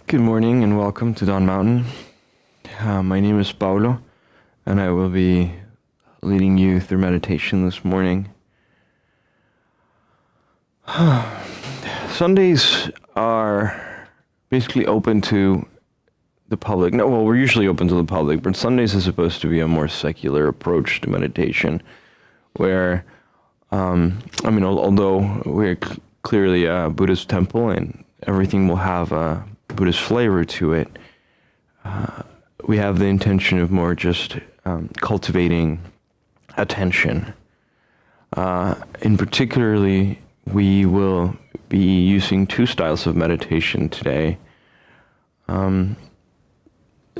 Good morning and welcome to Dawn Mountain. My name is Paulo, and I will be leading you through meditation this morning. Sundays are basically open to the public. No, well, we're usually open to the public, but Sundays is supposed to be a more secular approach to meditation, where, although we're clearly a Buddhist temple and everything will have a Buddhist flavor to it, we have the intention of more just cultivating attention. In particularly, we will be using two styles of meditation today.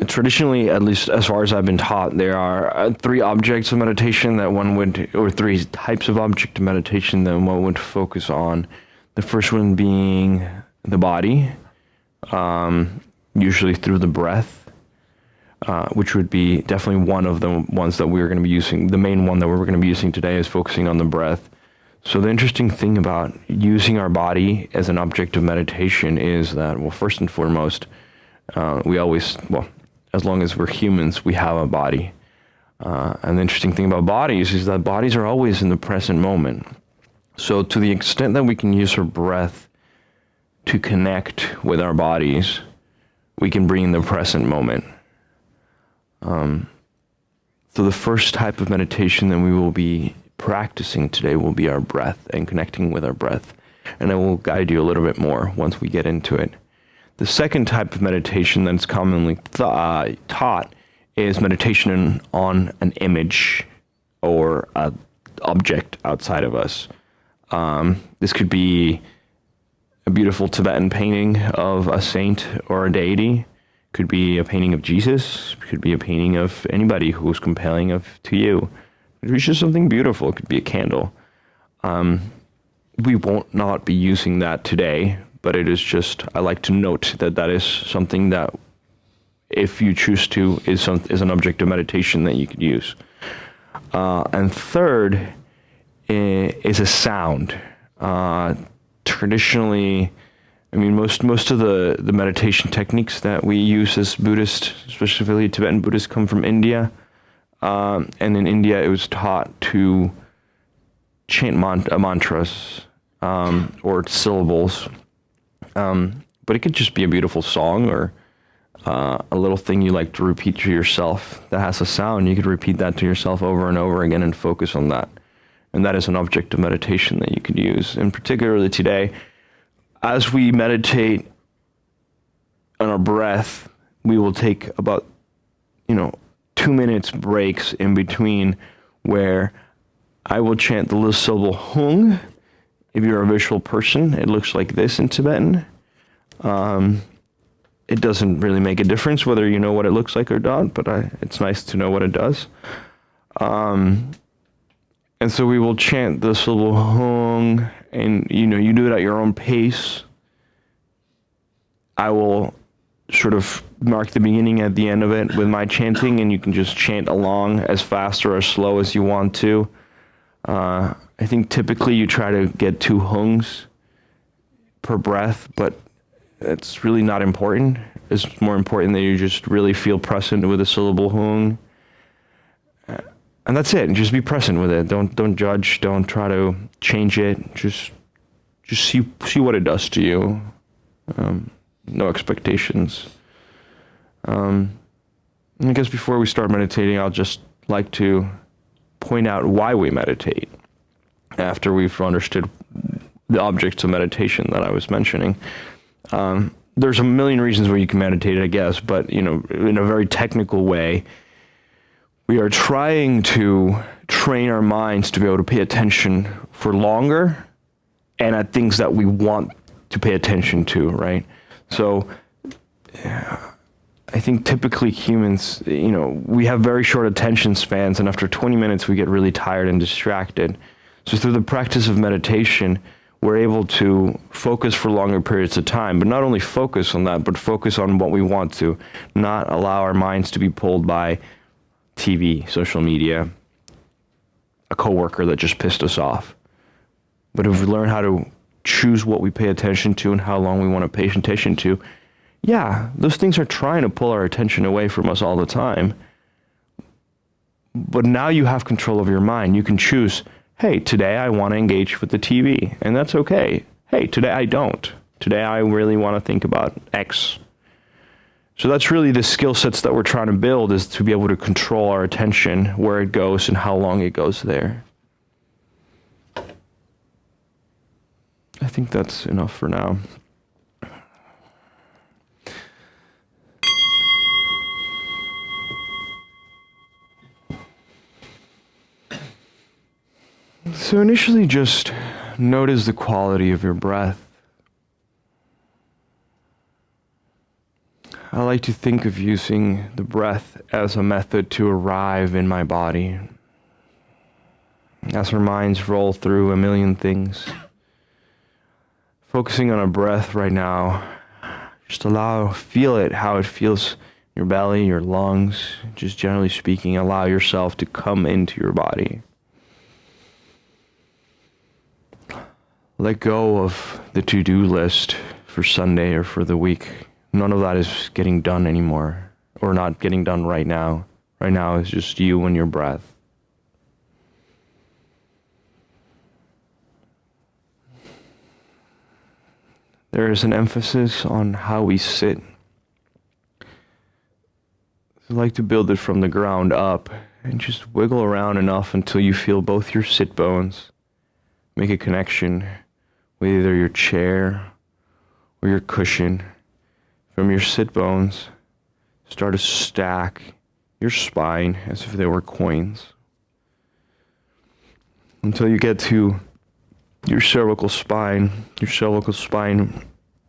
Traditionally, at least as far as I've been taught, there are three objects of meditation or three types of object of meditation that one would focus on. The first one being the body, usually through the breath, which would be definitely one of the ones that we're going to be using. The main one that we're going to be using today is focusing on the breath. So the interesting thing about using our body as an object of meditation is that, well, first and foremost, as long as we're humans, we have a body. And the interesting thing about bodies is that bodies are always in the present moment. So to the extent that we can use our breath to connect with our bodies, we can bring in the present moment. So the first type of meditation that we will be practicing today will be our breath and connecting with our breath. And I will guide you a little bit more once we get into it. The second type of meditation that's commonly taught is meditation on an image or an object outside of us. This could be a beautiful Tibetan painting of a saint or a deity. Could be a painting of Jesus. Could be a painting of anybody who's compelling to you. It could be just something beautiful. It could be a candle. We won't not be using that today, but it is just, I like to note that is something that, if you choose to, is an object of meditation that you could use. And third is a sound. Traditionally, most of the meditation techniques that we use as Buddhist, especially Tibetan Buddhists, come from India. And in India, it was taught to chant mantras or syllables. But it could just be a beautiful song or a little thing you like to repeat to yourself that has a sound. You could repeat that to yourself over and over again and focus on that. And that is an object of meditation that you could use. And particularly today, as we meditate on our breath, we will take about 2 minutes breaks in between where I will chant the little syllable hung. If you're a visual person, it looks like this in Tibetan. It doesn't really make a difference whether you know what it looks like or not, but it's nice to know what it does. And so we will chant the syllable hung, and you do it at your own pace. I will sort of mark the beginning at the end of it with my chanting, and you can just chant along as fast or as slow as you want to. I think typically you try to get 2 hungs per breath, but it's really not important. It's more important that you just really feel present with the syllable hung. And that's it. Just be present with it. Don't judge. Don't try to change it. Just see what it does to you. No expectations. I guess before we start meditating, I'll just like to point out why we meditate after we've understood the objects of meditation that I was mentioning. There's a million reasons where you can meditate, I guess, but in a very technical way, we are trying to train our minds to be able to pay attention for longer and at things that we want to pay attention to, right? So I think typically humans, we have very short attention spans, and after 20 minutes we get really tired and distracted. So through the practice of meditation, we're able to focus for longer periods of time, but not only focus on that, but focus on what we want to, not allow our minds to be pulled by TV, social media, a coworker that just pissed us off. But if we learn how to choose what we pay attention to and how long we want to pay attention to, Yeah, those things are trying to pull our attention away from us all the time. But now you have control of your mind. You can choose, hey, today I want to engage with the TV, and that's okay. Hey, today I don't. Today I really want to think about X. So that's really the skill sets that we're trying to build, is to be able to control our attention, where it goes and how long it goes there. I think that's enough for now. So initially just notice the quality of your breath. I like to think of using the breath as a method to arrive in my body. As our minds roll through a million things, focusing on a breath right now, just feel it, how it feels in your belly, your lungs, just generally speaking, allow yourself to come into your body. Let go of the to-do list for Sunday or for the week. None of that is getting done anymore, or not getting done right now. Right now is just you and your breath. There is an emphasis on how we sit. I like to build it from the ground up and just wiggle around enough until you feel both your sit bones make a connection with either your chair or your cushion. From your sit bones, start to stack your spine as if they were coins, until you get to your cervical spine. Your cervical spine,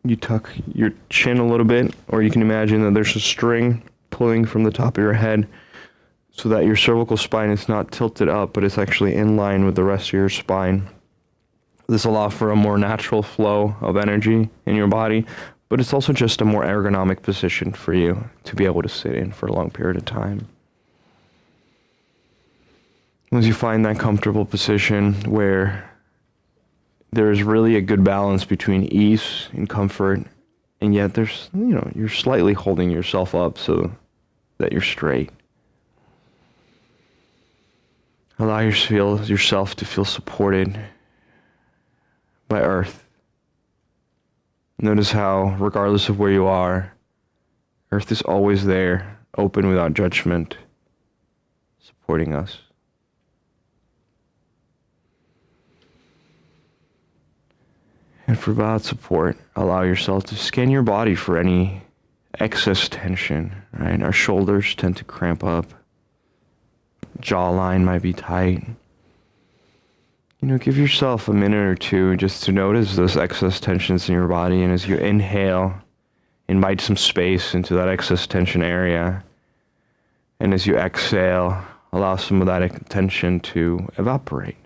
you tuck your chin a little bit, or you can imagine that there's a string pulling from the top of your head so that your cervical spine is not tilted up, but it's actually in line with the rest of your spine. This allows for a more natural flow of energy in your body, but it's also just a more ergonomic position for you to be able to sit in for a long period of time. Once you find that comfortable position where there is really a good balance between ease and comfort, and yet there's, you're slightly holding yourself up so that you're straight. Allow yourself to feel supported by earth. Notice how, regardless of where you are, earth is always there, open without judgment, supporting us. And for that support, allow yourself to scan your body for any excess tension, right? Our shoulders tend to cramp up. Jawline might be tight. Give yourself a minute or two just to notice those excess tensions in your body. And as you inhale, invite some space into that excess tension area. And as you exhale, allow some of that tension to evaporate.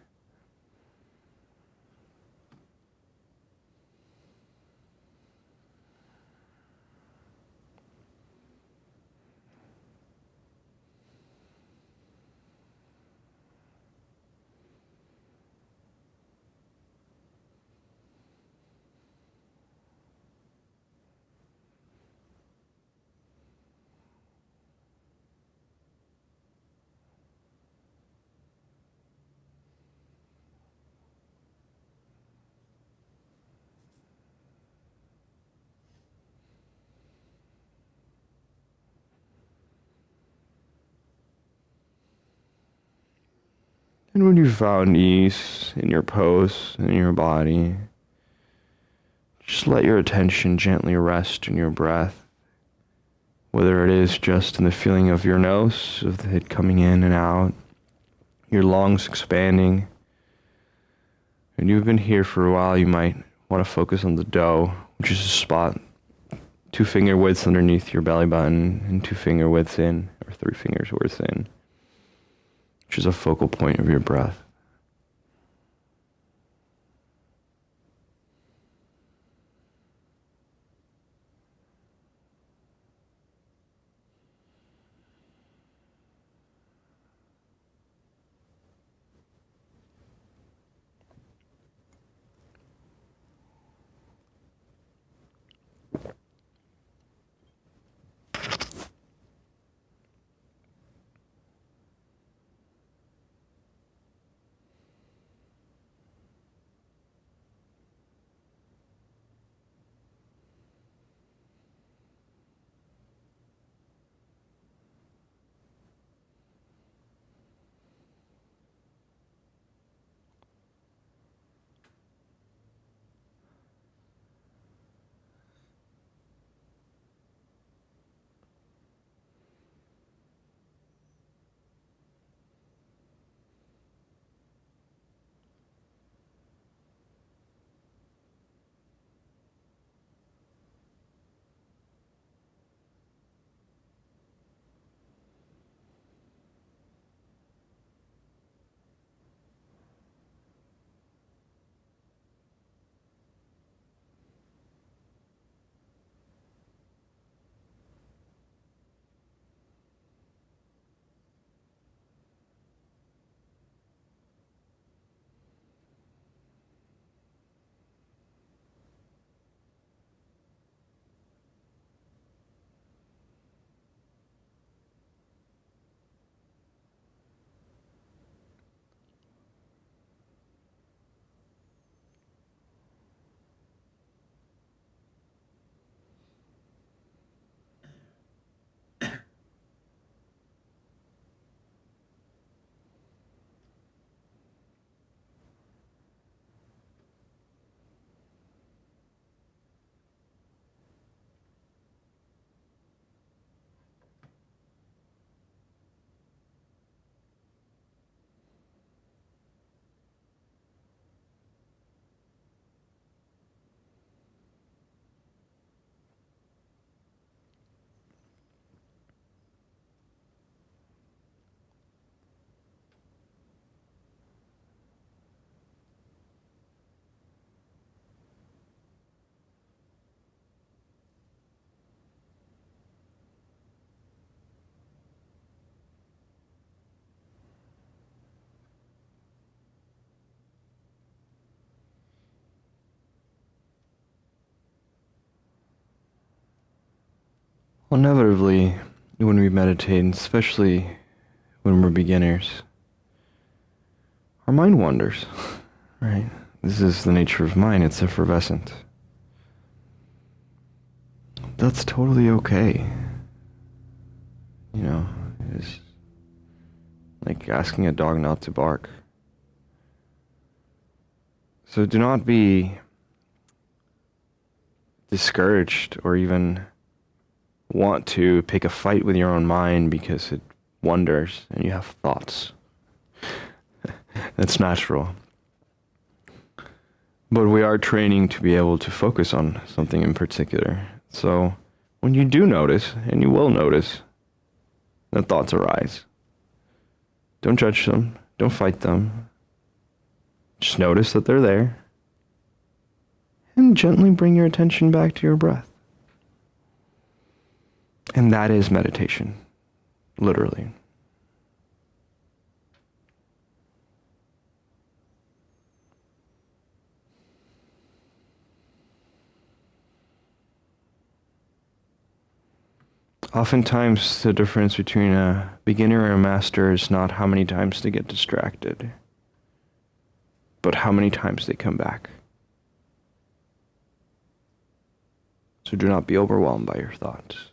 And when you've found ease in your pose and in your body, just let your attention gently rest in your breath, whether it is just in the feeling of your nose, of it coming in and out, your lungs expanding. And you've been here for a while, you might want to focus on the dough, which is a spot 2 finger widths underneath your belly button and 2 finger widths in, or 3 fingers widths in, which is a focal point of your breath. Well, inevitably, when we meditate, especially when we're beginners, our mind wanders, right? This is the nature of mind, it's effervescent. That's totally okay. You know, it's like asking a dog not to bark. So do not be discouraged or even want to pick a fight with your own mind because it wanders and you have thoughts. That's natural. But we are training to be able to focus on something in particular. So when you do notice, and you will notice, that thoughts arise, don't judge them, don't fight them. Just notice that they're there and gently bring your attention back to your breath. And that is meditation, literally. Oftentimes, the difference between a beginner and a master is not how many times they get distracted, but how many times they come back. So do not be overwhelmed by your thoughts.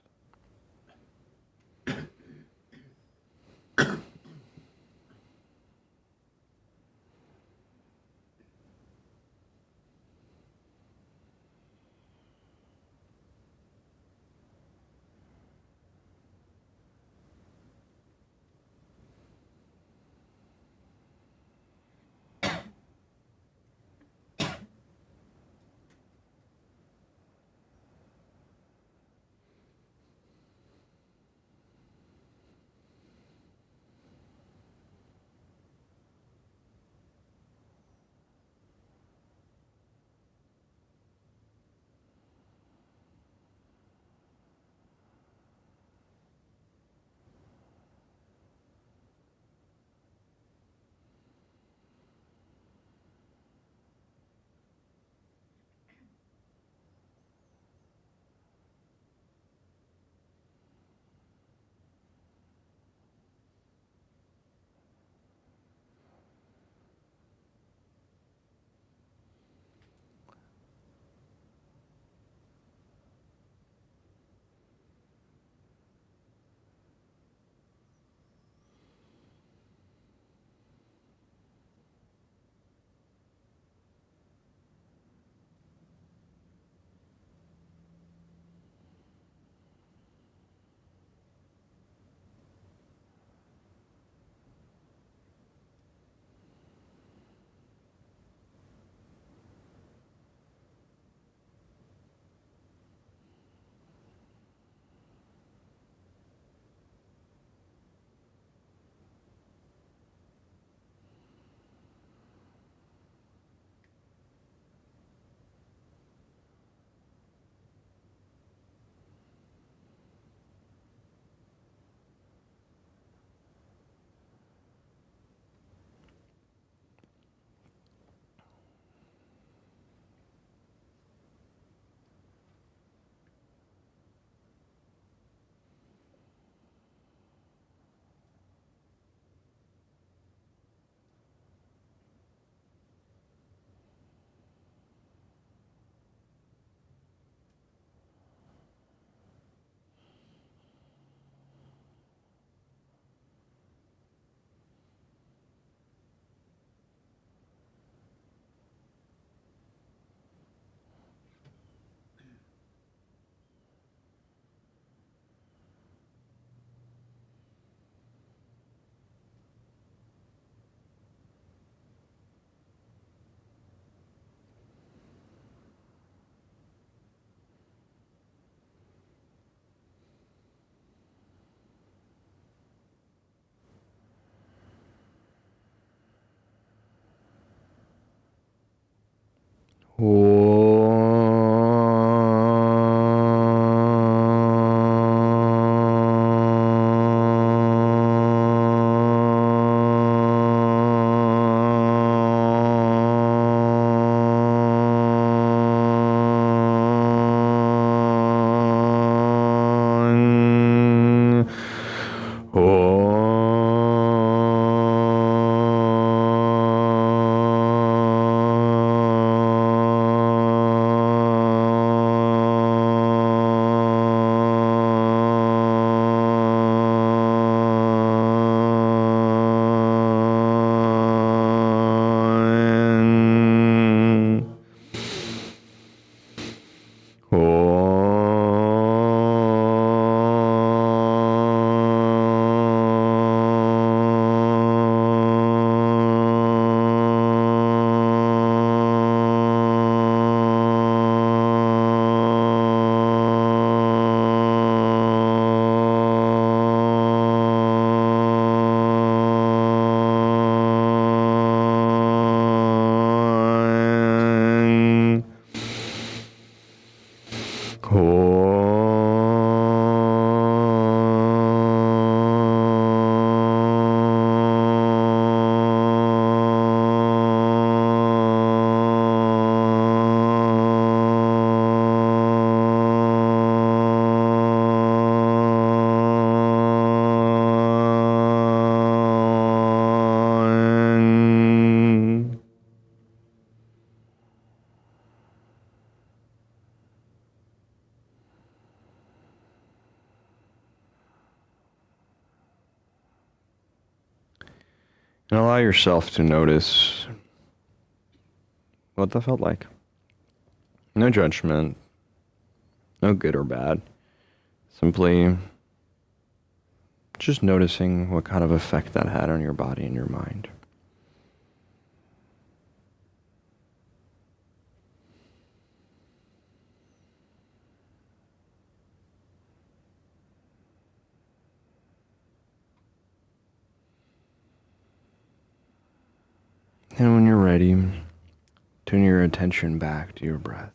And allow yourself to notice what that felt like. No judgment, no good or bad. Simply just noticing what kind of effect that had on your body and your mind. And when you're ready, turn your attention back to your breath.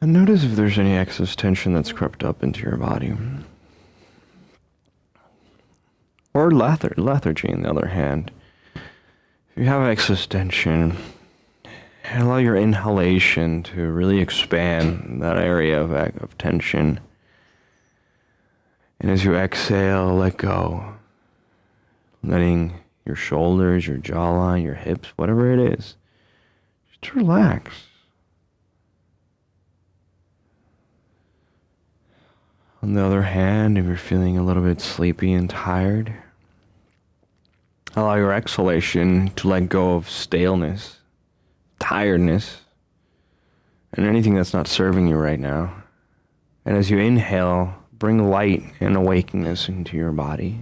And notice if there's any excess tension that's crept up into your body. Or lethargy, on the other hand. If you have excess tension, allow your inhalation to really expand that area of tension. And as you exhale, let go. Letting your shoulders, your jawline, your hips, whatever it is, just relax. On the other hand, if you're feeling a little bit sleepy and tired, allow your exhalation to let go of staleness, tiredness, and anything that's not serving you right now. And as you inhale, bring light and awakeness into your body.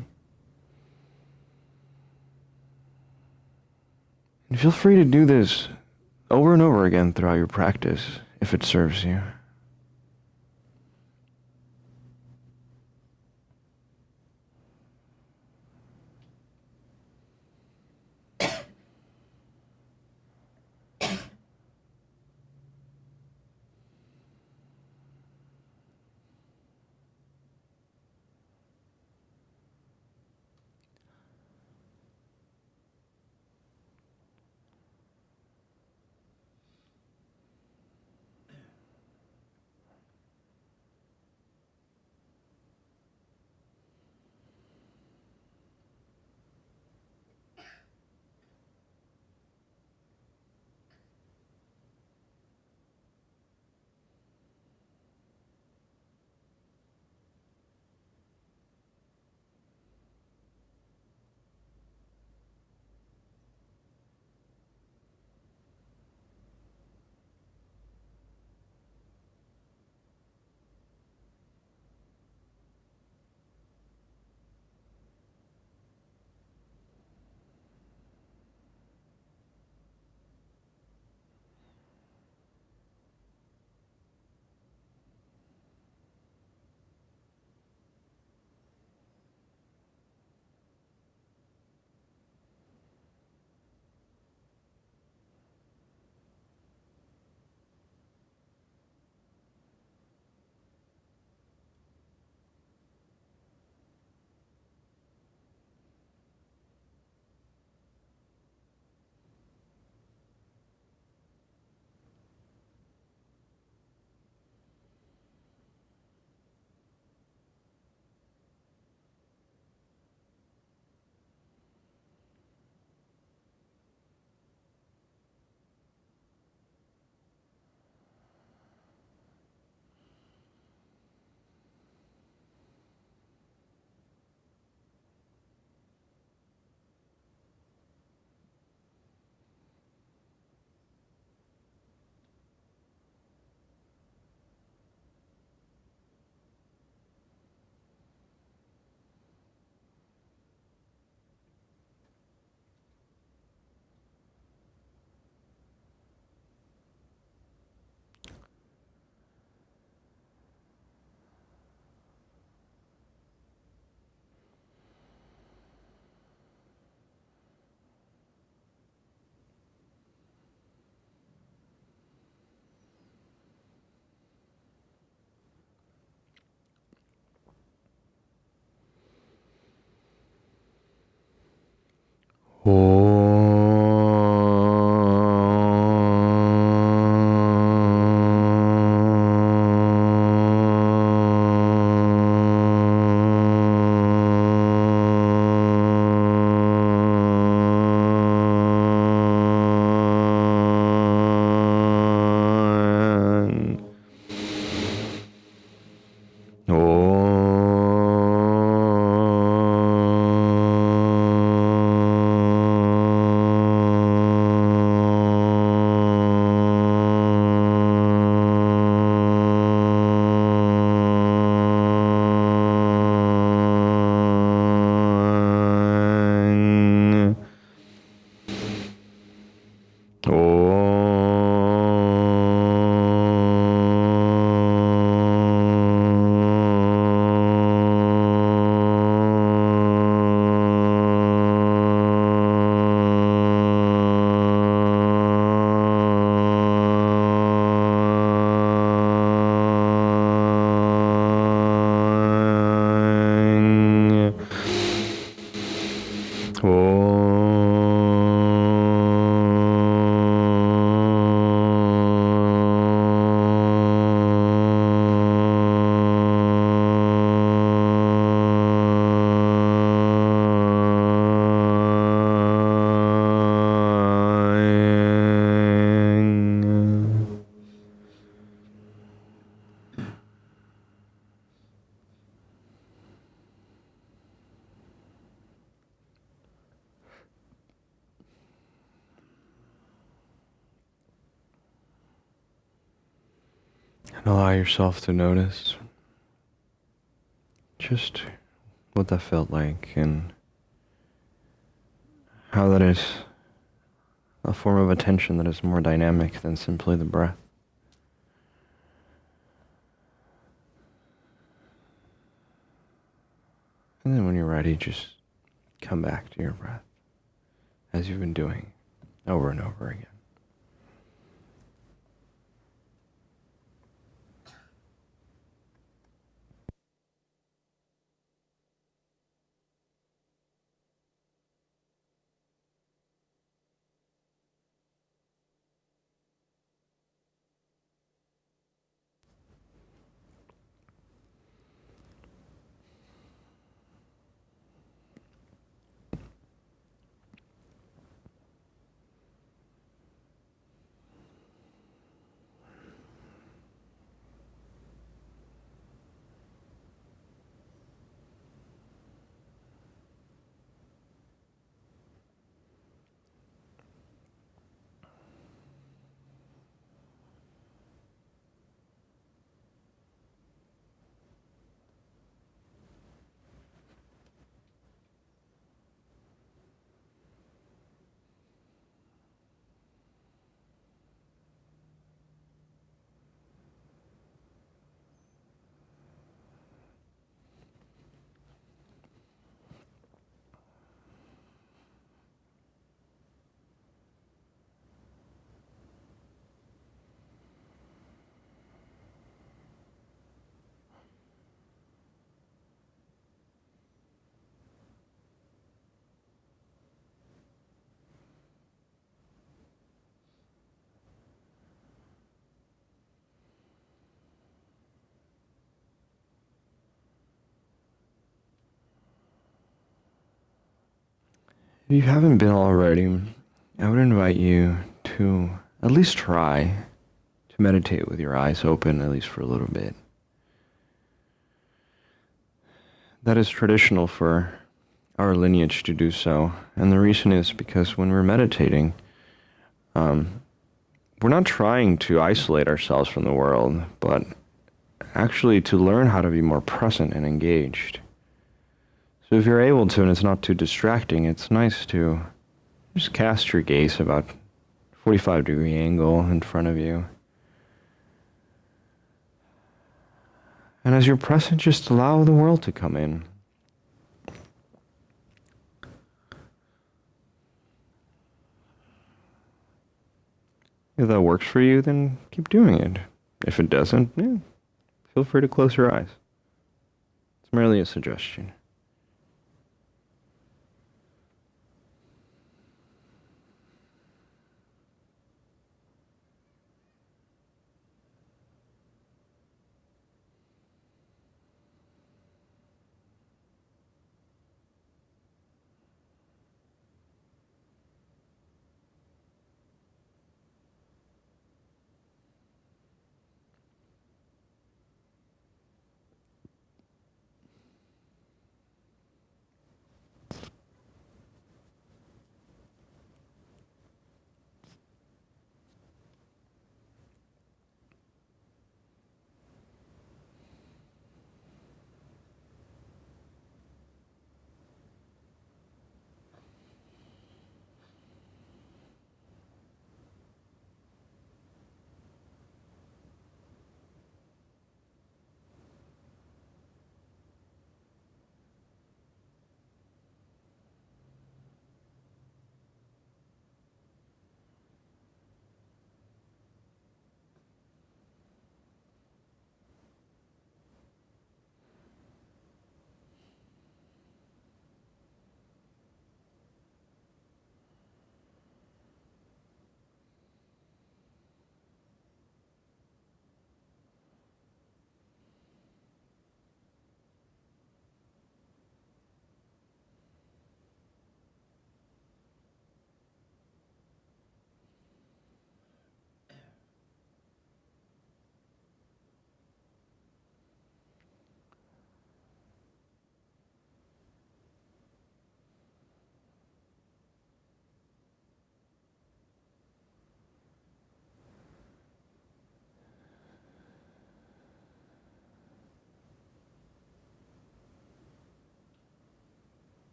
And feel free to do this over and over again throughout your practice if it serves you. And allow yourself to notice just what that felt like and how that is a form of attention that is more dynamic than simply the breath. And then when you're ready, just come back to your breath as you've been doing over and over again. If you haven't been already, I would invite you to at least try to meditate with your eyes open, at least for a little bit. That is traditional for our lineage to do so, and the reason is because when we're meditating, we're not trying to isolate ourselves from the world, but actually to learn how to be more present and engaged. So if you're able to, and it's not too distracting, it's nice to just cast your gaze about 45-degree angle in front of you. And as you're present, just allow the world to come in. If that works for you, then keep doing it. If it doesn't, feel free to close your eyes. It's merely a suggestion.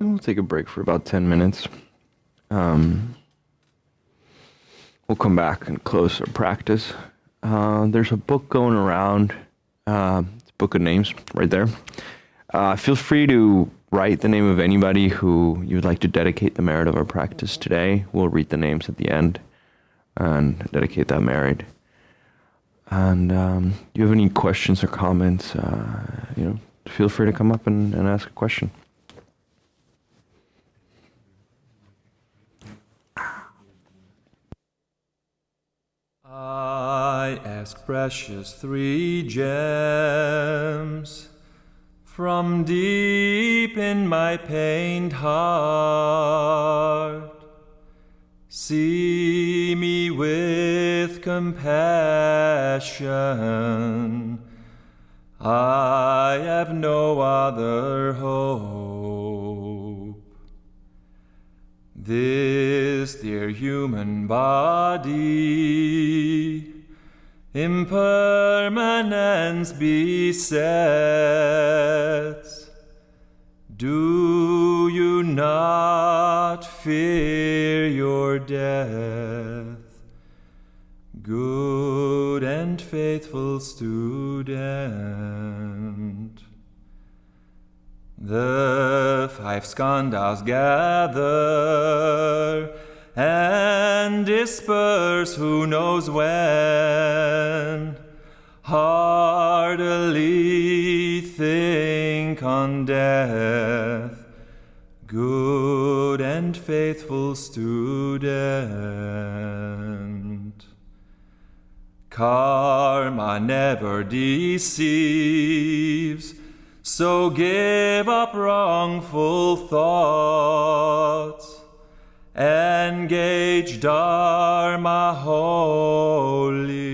And we'll take a break for about 10 minutes. We'll come back and close our practice. There's a book going around. It's a book of names right there. Feel free to write the name of anybody who you would like to dedicate the merit of our practice today. We'll read the names at the end and dedicate that merit. And you have any questions or comments, feel free to come up and ask a question. I ask precious three gems from deep in my pained heart. See me with with compassion. I have no other hope. This dear human body impermanence besets. Do you not fear your death, good and faithful student? The 5 skandhas gather and disperse who knows when. Heartily think on death, good and faithful student. Karma never deceives, so give up wrongful thoughts. Engage Dharma wholly.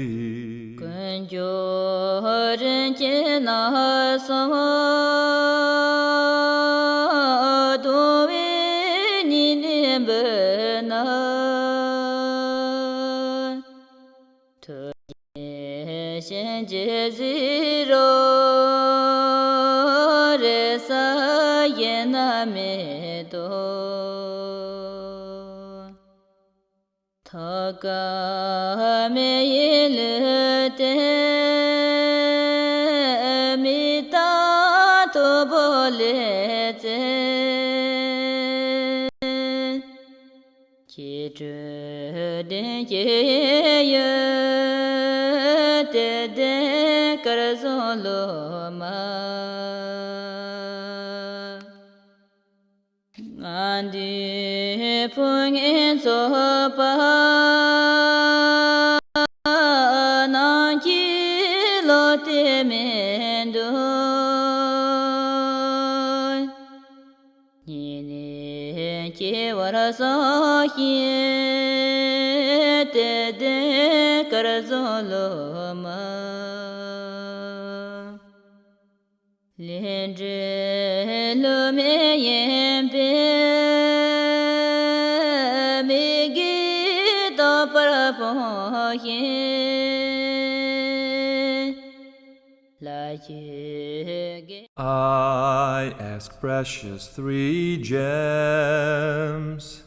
I ask precious 3 gems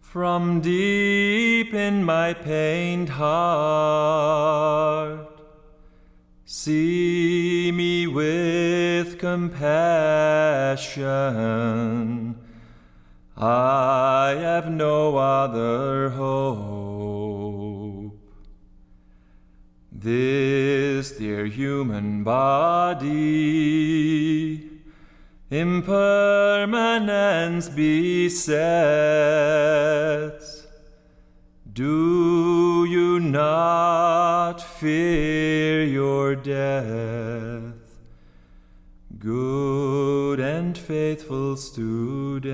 from deep in my pained heart. See me with compassion. I have no other hope. This dear human body impermanence besets. Do you not fear your death, good and faithful student?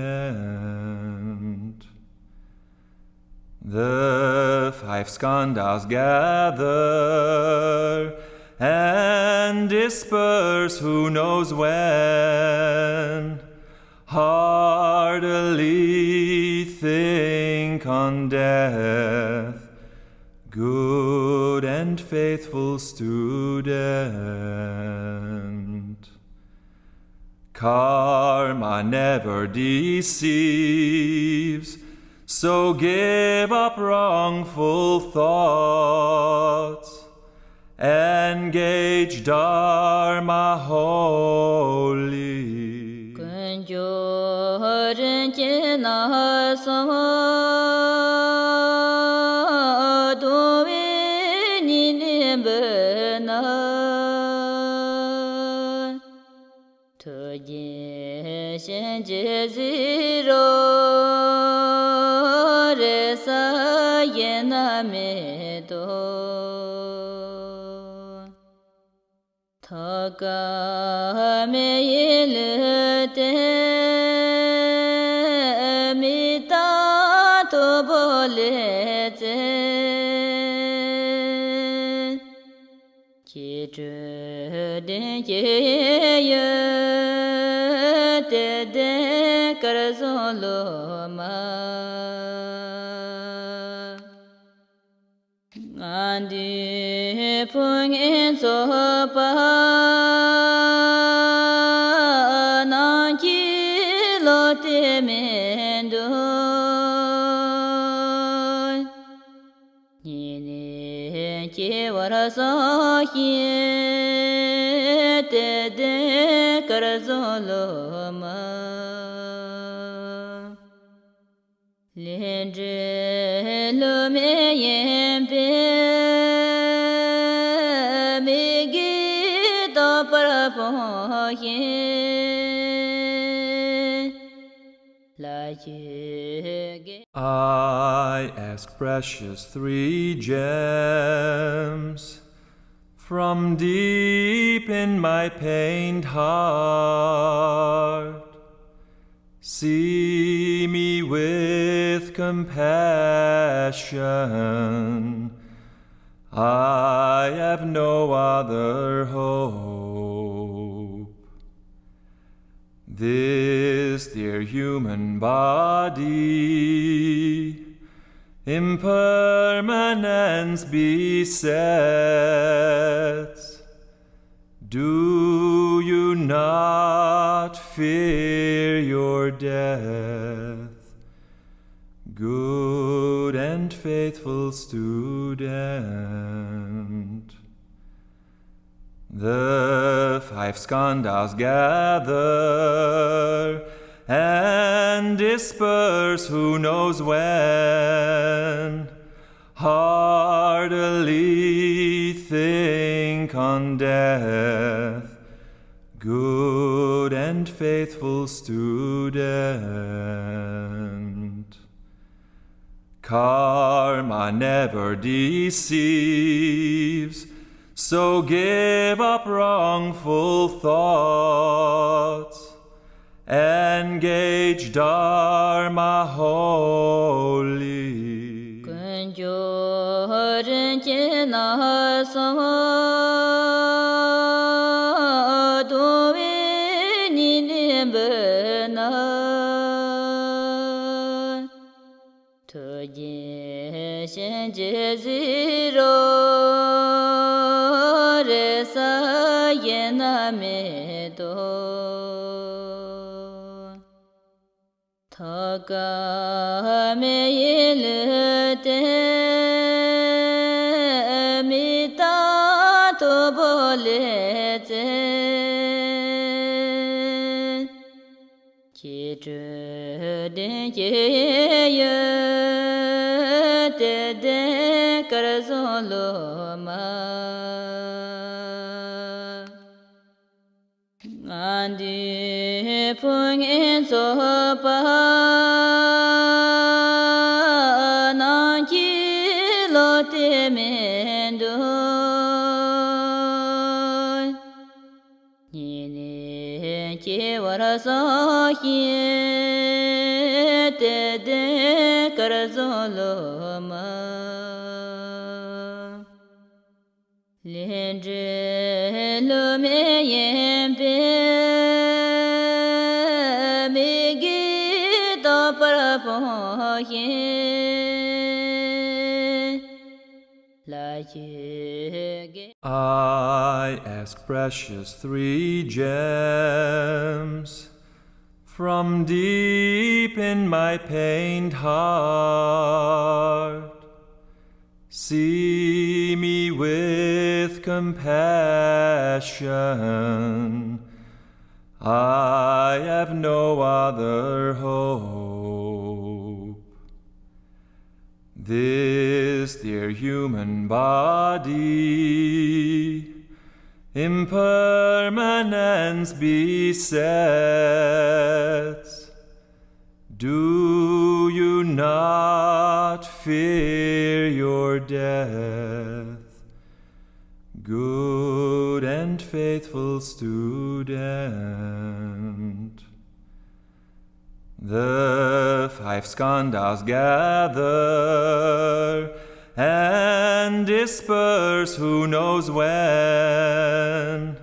The 5 skandhas gather and disperse who knows when. Heartily think on death, good and faithful student. Karma never deceives, so give up wrongful thoughts. Engage Dharma wholly. Ki zhe den ye ye de de kar zon lo ma ngan di pung en so pa nan ki lo te men do ni ne ki war so hi de de kar zon lo ma Lien zhe lo me yen pe me gi do par po yin la ye ge I ask precious three gems from deep in my pained heart. See me with compassion. I have no other hope. This dear human body, impermanence besets. Do you not fear your death, good and faithful student? The five skandhas gather and disperse who knows when. Heartily think on death, good and faithful student. Karma never deceives, so give up wrongful thoughts. Engage Dharma wholly. kun jo ren che na so do we ni ne be na to je shen je zi ro re sa ye na me do Thaga me yil te mi ta to bole te ki zhe den ye ye de de kar zon lo ma ngan di pung en so pa nan ki lo te men do ni ne ki war so hi de de kar zon lo ma Lien zhe lo me yen pe me gi do par po yin la ye ge I ask precious three gems from deep in my pained heart. See me with compassion. I have no other hope. This dear human body, impermanence besets. Do you not fear your death, good and faithful student? The five skandhas gather and disperse who knows when.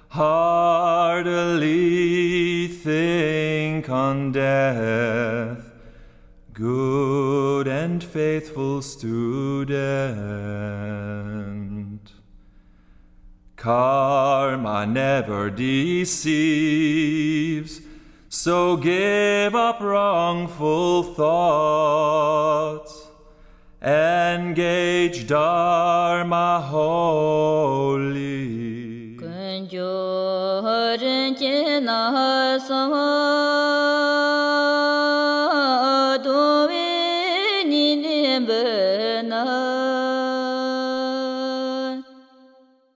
Heartily think on death, good and faithful student. Karma never deceives, so give up wrongful thoughts. Engage Dharma wholly. 근조른 지나서 도인이 버나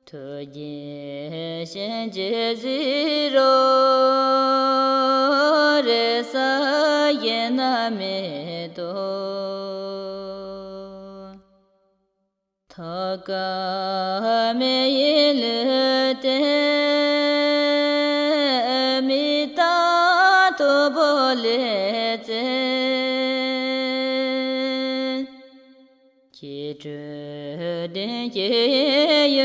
토지신 제지로 레사 예나메도 타가메 일때 미타 도볼레제 기주된 예여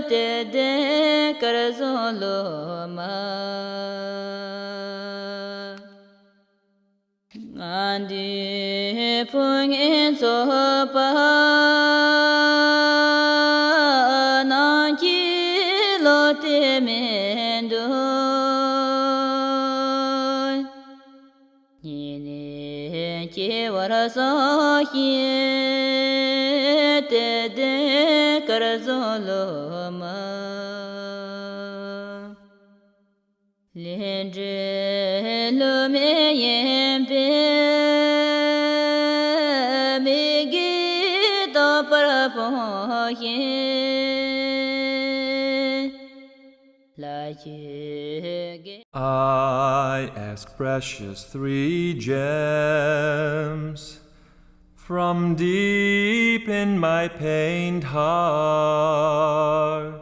때데 가르솔로마 안디 풍인소파 난기로 때면도 니네 기와라서 히에데데 가르솔로마 렌제로메옌베 미기도 parapoye 라지게 I ask precious three gems from deep in my pained heart.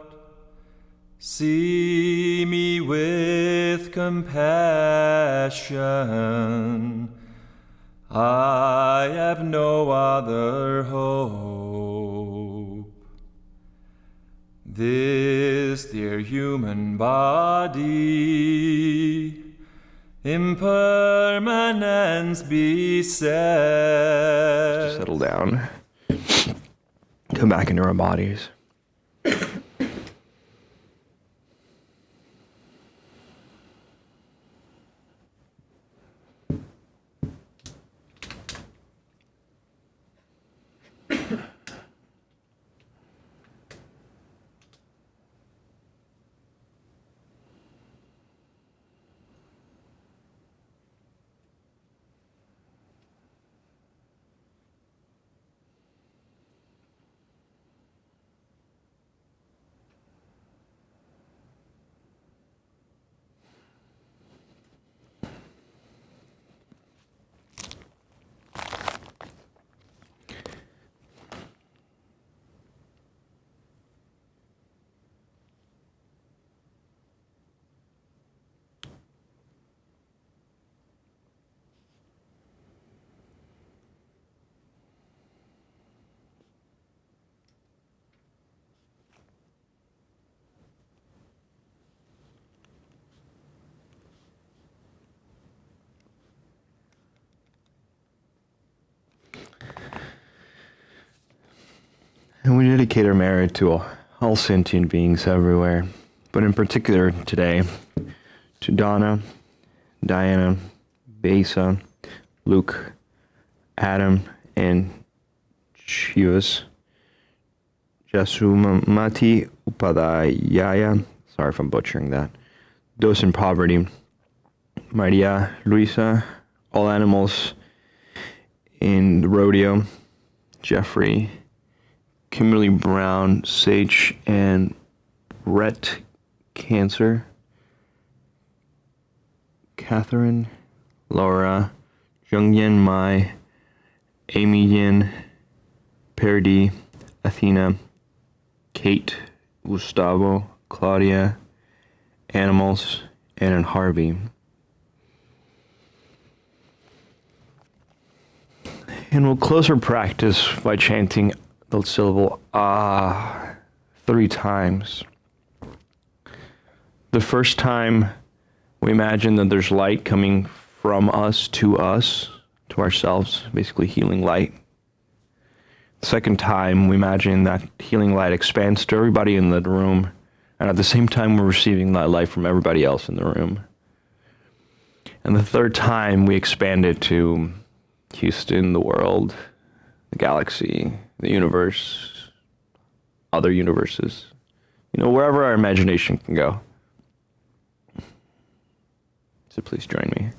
See me with compassion. I have no other hope. This dear human body, impermanence beset. Settle down. Come back into our bodies. And we dedicate our merit to all sentient beings everywhere, but in particular today, to Donna, Diana, Besa, Luke, Adam, and Chivas, Jasumati Upadhyaya, sorry if I'm butchering that, those in poverty, Maria Luisa, all animals in the rodeo, Jeffrey, Kimberly Brown, Sage, and Brett Cancer, Catherine, Laura, Jungyen Mai, Amy Yin, Perdi, Athena, Kate, Gustavo, Claudia, Animals, and Harvey. And we'll close our practice by chanting the syllable ah 3 times. The first time, we imagine that there's light coming from us, to ourselves, basically healing light. The second time, we imagine that healing light expands to everybody in the room, and at the same time, we're receiving that light from everybody else in the room. And the third time, we expand it to Houston, the world, the galaxy, the universe, other universes, wherever our imagination can go. So please join me.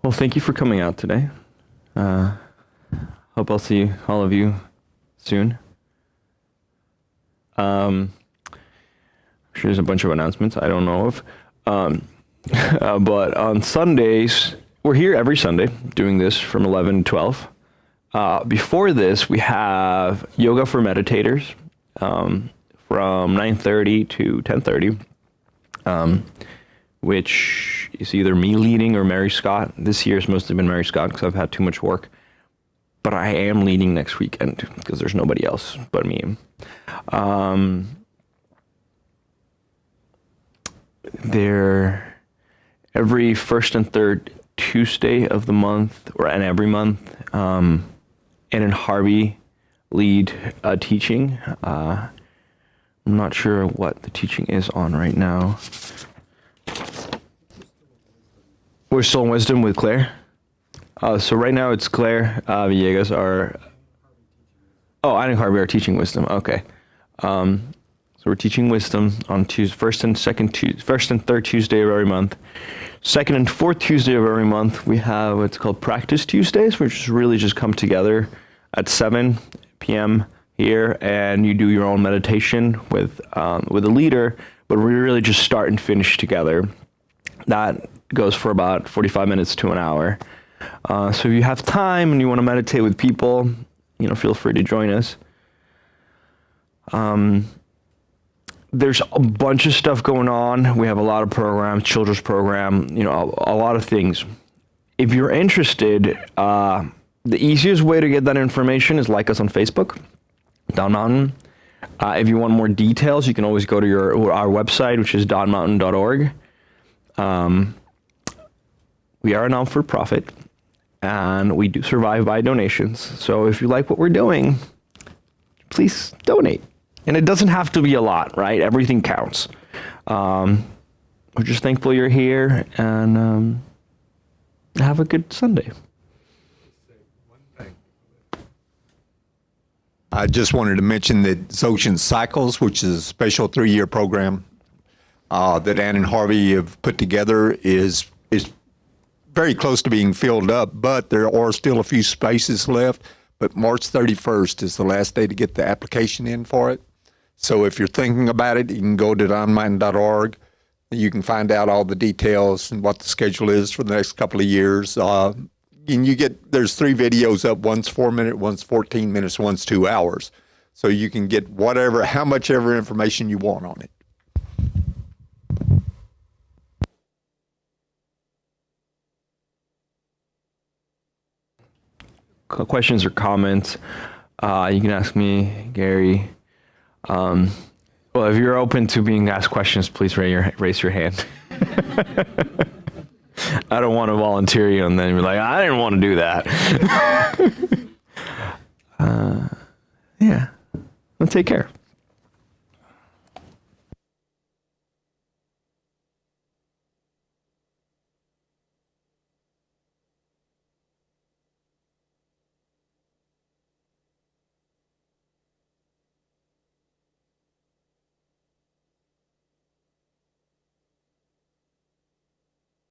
Well, thank you for coming out today. Hope I'll see all of you soon. I'm sure there's a bunch of announcements I don't know of. But on Sundays, we're here every Sunday doing this from 11 to 12. Before this, we have yoga for meditators from 9:30 to 10:30, which is either me leading or Mary Scott. This year has mostly been Mary Scott because I've had too much work. But I am leading next weekend because there's nobody else but me. They're every first and third Tuesday of the month, and every month. Ann and Harvey lead teaching. I'm not sure what the teaching is on right now. We're still in Wisdom with Claire. So right now it's Claire Villegas Ann and Harvey are teaching Wisdom. Okay. So we're teaching Wisdom on first and third Tuesday of every month. Second and fourth Tuesday of every month, we have what's called Practice Tuesdays, which is really just come together at 7 p.m. here, and you do your own meditation with a leader, but we really just start and finish together. That goes for about 45 minutes to an hour. So if you have time and you want to meditate with people, feel free to join us. There's a bunch of stuff going on. We have a lot of programs, children's program, a lot of things. If you're interested, the easiest way to get that information is like us on Facebook, Dawn Mountain. If you want more details, you can always go to our website, which is dawnmountain.org. We are a non-for-profit, and we do survive by donations. So if you like what we're doing, please donate. And it doesn't have to be a lot, right? Everything counts. We're just thankful you're here, and have a good Sunday. I just wanted to mention that Dzogchen Cycles, which is a special 3-year program that Ann and Harvey have put together, is very close to being filled up, but there are still a few spaces left. But March 31st is the last day to get the application in for it. So if you're thinking about it, you can go to dawnmountain.org. You can find out all the details and what the schedule is for the next couple of years. and there's 3 videos up. One's 4 minutes, one's 14 minutes, one's 2 hours. So you can get how much ever information you want on it. Questions or comments, you can ask me, Gary. Well, if you're open to being asked questions, please raise your hand. I don't want to volunteer you and then be like, I didn't want to do that. Yeah. Well, take care.